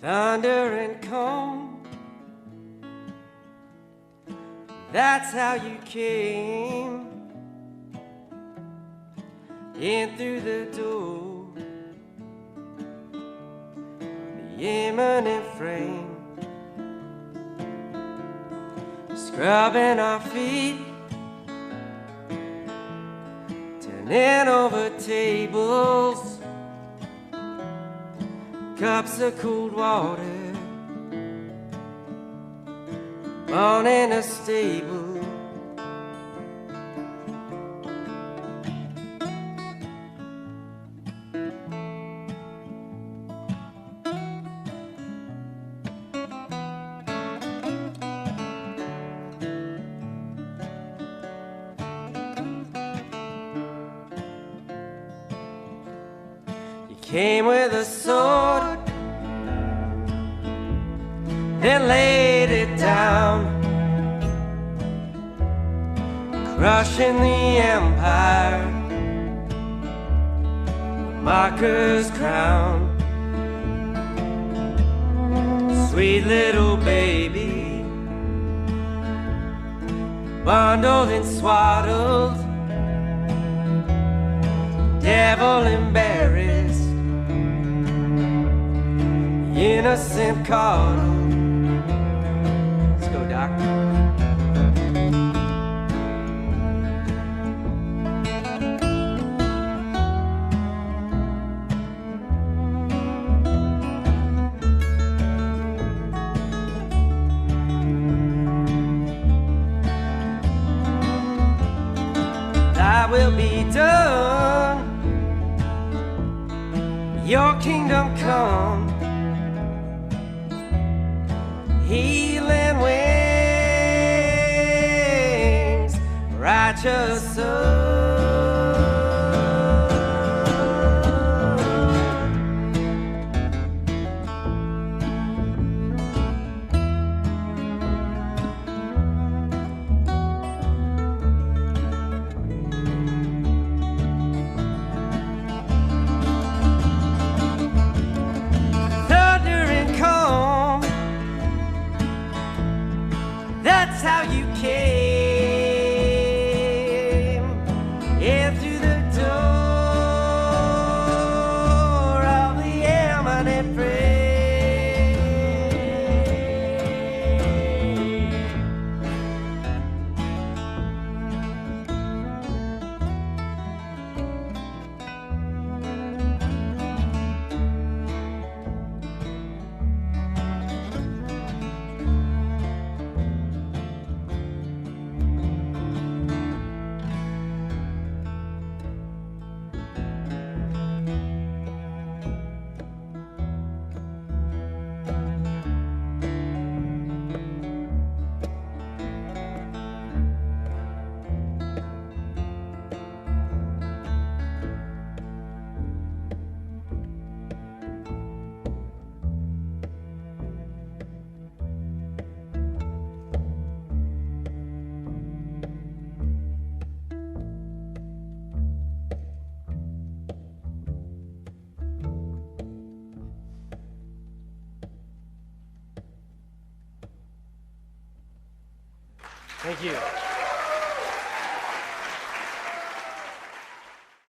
thunder and calm. That's how you came in through the door, the imminent frame, scrubbing our feet, turning over tables, cups of cold water, born in a stable. You came with a sword, then laid it down, crushing the empire, the marker's crown. Sweet little baby, bundled and swaddled, devil embarrassed, innocent coddle. Let's go, Doc. Thy will be done, your kingdom come, healing wings, righteous soul. Thunder and calm, that's how you came in through the door of the eminent frame. Thank you.